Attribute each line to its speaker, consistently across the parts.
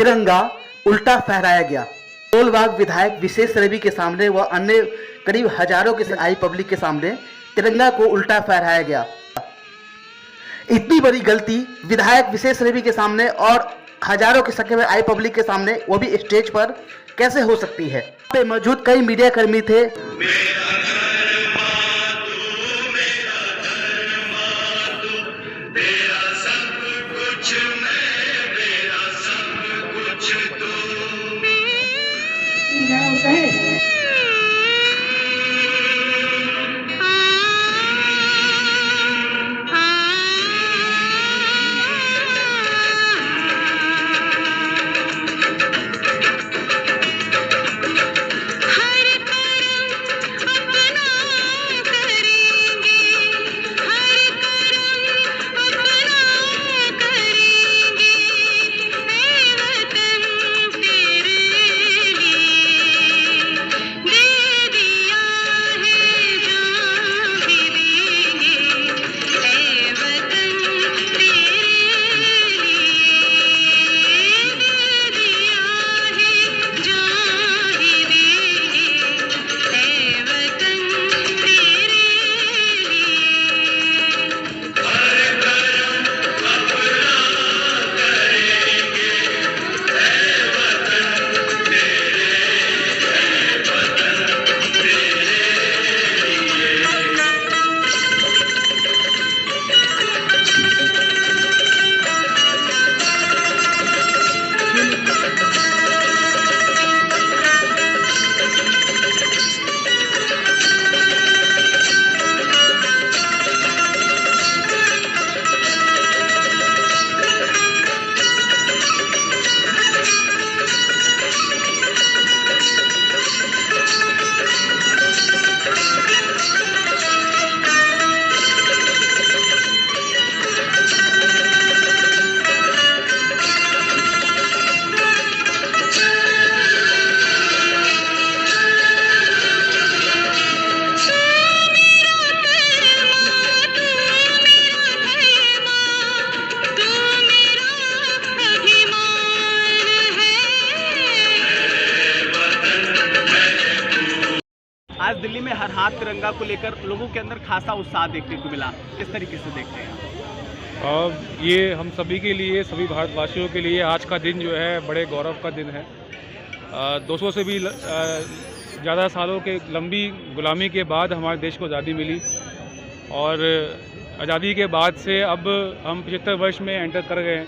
Speaker 1: तिरंगा उल्टा फहराया गया। कोलबाग विधायक विशेष रवि के सामने व अन्य करीब हजारों के आई पब्लिक के सामने तिरंगा को उल्टा फहराया गया। इतनी बड़ी गलती विधायक विशेष रवि के सामने और हजारों की संख्या में आई पब्लिक के सामने, वो भी स्टेज पर, कैसे हो सकती है? यहाँ पे मौजूद कई मीडिया कर्मी थे।
Speaker 2: आज दिल्ली में हर हाथ तिरंगा को लेकर लोगों के अंदर खासा उत्साह देखने को मिला, किस तरीके से देखते हैं?
Speaker 3: ये हम सभी के लिए, सभी भारतवासियों के लिए आज का दिन जो है बड़े गौरव का दिन है। 200 से भी ज़्यादा सालों के लंबी गुलामी के बाद हमारे देश को आज़ादी मिली और आज़ादी के बाद से अब हम 75 वर्ष में एंटर कर गए हैं।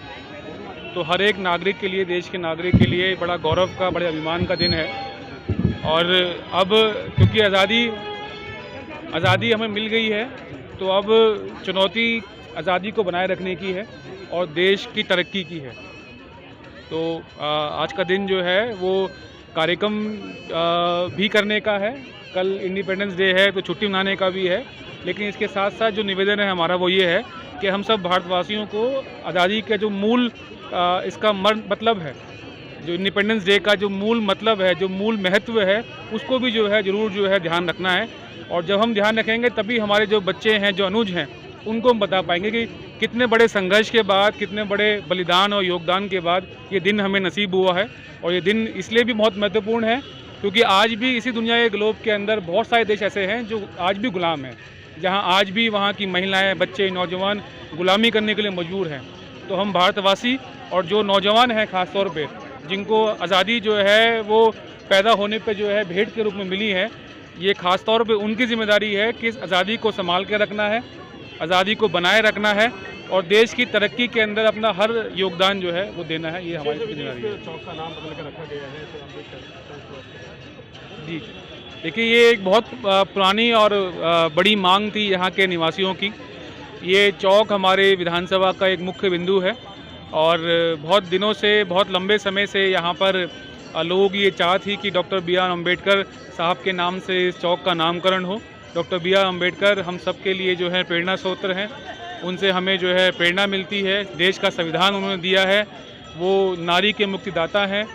Speaker 3: तो हर एक नागरिक के लिए, देश के नागरिक के लिए बड़ा गौरव का, बड़े अभिमान का दिन है। और अब क्योंकि आज़ादी हमें मिल गई है, तो अब चुनौती आज़ादी को बनाए रखने की है और देश की तरक्की की है। तो आज का दिन जो है वो कार्यक्रम भी करने का है। कल इंडिपेंडेंस डे है तो छुट्टी मनाने का भी है, लेकिन इसके साथ साथ जो निवेदन है हमारा वो ये है कि हम सब भारतवासियों को आज़ादी का जो मूल इसका मतलब है, जो इंडिपेंडेंस डे का जो मूल मतलब है, जो मूल महत्व है, उसको भी जो है ज़रूर जो है ध्यान रखना है। और जब हम ध्यान रखेंगे तभी हमारे जो बच्चे हैं, जो अनुज हैं, उनको हम बता पाएंगे कि कितने बड़े संघर्ष के बाद, कितने बड़े बलिदान और योगदान के बाद ये दिन हमें नसीब हुआ है। और ये दिन इसलिए भी बहुत महत्वपूर्ण है क्योंकि आज भी इसी दुनिया के ग्लोब के अंदर बहुत सारे देश ऐसे हैं जो आज भी गुलाम हैं, जहाँ आज भी वहाँ की महिलाएँ, बच्चे, नौजवान गुलामी करने के लिए मजबूर हैं। तो हम भारतवासी और जो नौजवान हैं ख़ास तौर पे, जिनको आज़ादी जो है वो पैदा होने पे जो है भेंट के रूप में मिली है, ये ख़ास तौर पे उनकी जिम्मेदारी है कि इस आज़ादी को संभाल के रखना है, आज़ादी को बनाए रखना है और देश की तरक्की के अंदर अपना हर योगदान जो है वो देना है। ये हमारी जिम्मेदारी है।
Speaker 2: चौक का नाम बदल के रखा गया है
Speaker 3: जी, देखिए ये एक बहुत पुरानी और बड़ी मांग थी यहाँ के निवासियों की। ये चौक हमारे विधानसभा का एक मुख्य बिंदु है और बहुत दिनों से, बहुत लंबे समय से यहाँ पर लोगों की ये चाह थी कि डॉक्टर बी.आर. अम्बेडकर साहब के नाम से इस चौक का नामकरण हो। Doctor B R. अम्बेडकर हम सब के लिए जो है प्रेरणा स्रोत हैं, उनसे हमें जो है प्रेरणा मिलती है। देश का संविधान उन्होंने दिया है, वो नारी के मुक्तिदाता हैं,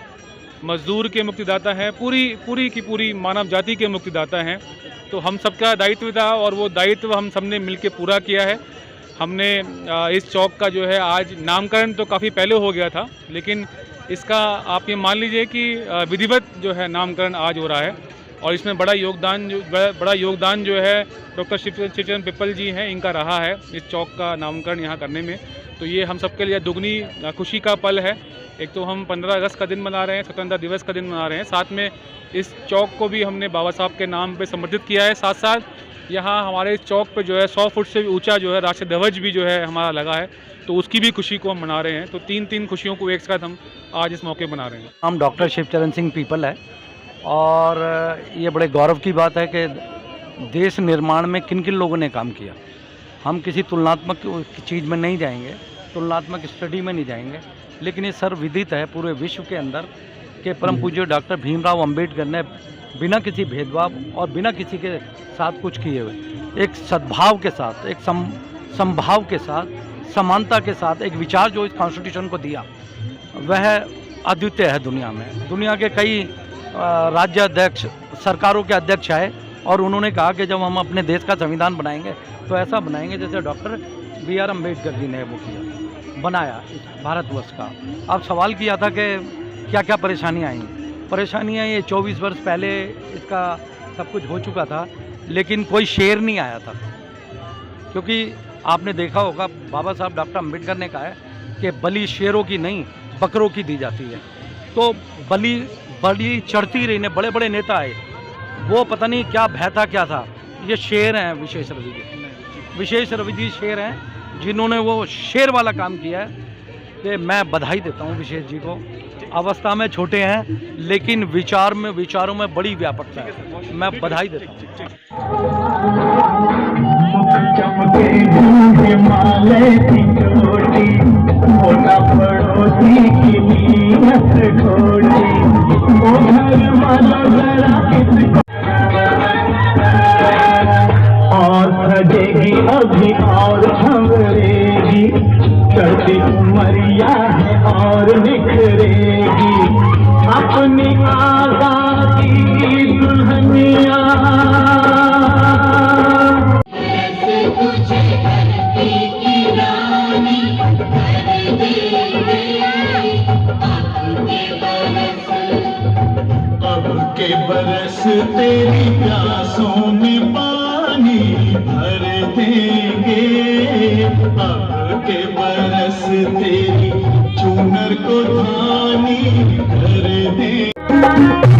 Speaker 3: मजदूर के मुक्तिदाता हैं, पूरी की पूरी मानव जाति के मुक्तिदाता हैं। तो हम सबका दायित्व था और वो दायित्व हम सब ने मिल के पूरा किया है। हमने इस चौक का जो है आज नामकरण तो काफ़ी पहले हो गया था, लेकिन इसका आप ये मान लीजिए कि विधिवत जो है नामकरण आज हो रहा है और इसमें बड़ा योगदान जो है डॉक्टर शिवचरण पिप्पल जी हैं, इनका रहा है इस चौक का नामकरण यहाँ करने में। तो ये हम सबके लिए दुगनी खुशी का पल है। एक तो हम 15 अगस्त का दिन मना रहे हैं, स्वतंत्रता दिवस का दिन मना रहे हैं, साथ में इस चौक को भी हमने बाबा साहब के नाम पे समर्पित किया है। साथ साथ यहाँ हमारे इस चौक पे जो है 100 फुट से भी ऊंचा जो है राष्ट्रीय ध्वज भी जो है हमारा लगा है, तो उसकी भी खुशी को हम मना रहे हैं। तो तीन खुशियों को एक साथ हम आज इस मौके मना रहे हैं।
Speaker 4: हम डॉक्टर शिवचरण सिंह पीपल है और ये बड़े गौरव की बात है कि देश निर्माण में किन किन लोगों ने काम किया। हम किसी तुलनात्मक चीज़ में नहीं जाएंगे, तुलनात्मक स्टडी में नहीं जाएंगे, लेकिन ये सर्वविदित है पूरे विश्व के अंदर कि परम पूज्य डॉक्टर भीमराव अंबेडकर ने बिना किसी भेदभाव और बिना किसी के साथ कुछ किए हुए एक सद्भाव के साथ, एक समभाव के साथ, समानता के साथ एक विचार जो इस कॉन्स्टिट्यूशन को दिया वह अद्वितीय है दुनिया में। दुनिया के कई राज्य अध्यक्ष, सरकारों के अध्यक्ष आए और उन्होंने कहा कि जब हम अपने देश का संविधान बनाएंगे तो ऐसा बनाएंगे जैसे डॉक्टर B.R. अम्बेडकर जी ने वो किया, बनाया इस भारतवर्ष का। अब सवाल किया था कि क्या क्या परेशानियाँ आई। परेशानियाँ ये 24 वर्ष पहले इसका सब कुछ हो चुका था, लेकिन कोई शेर नहीं आया था, क्योंकि आपने देखा होगा बाबा साहब डॉक्टर अम्बेडकर ने कहा है कि बलि शेरों की नहीं बकरों की दी जाती है। तो बलि चढ़ती रही ने, बड़े बड़े नेता आए, वो पता नहीं क्या भय था क्या था। ये शेर हैं विशेष रवि जी, विशेष रवि जी शेर हैं जिन्होंने वो शेर वाला काम किया है कि मैं बधाई देता हूँ विशेष जी को। अवस्था में छोटे हैं लेकिन विचारों में बड़ी व्यापकता है, मैं बधाई देता हूँ।
Speaker 5: और सजेगी अभी और छंवरेगी, चढ़ती उमरिया है और निखरेगी अपनी आजादी की दुल्हनिया। अब के बरस तेरी प्यासों में पानी भर देंगे, अब के बरस तेरी चूनर को धानी भर देंगे।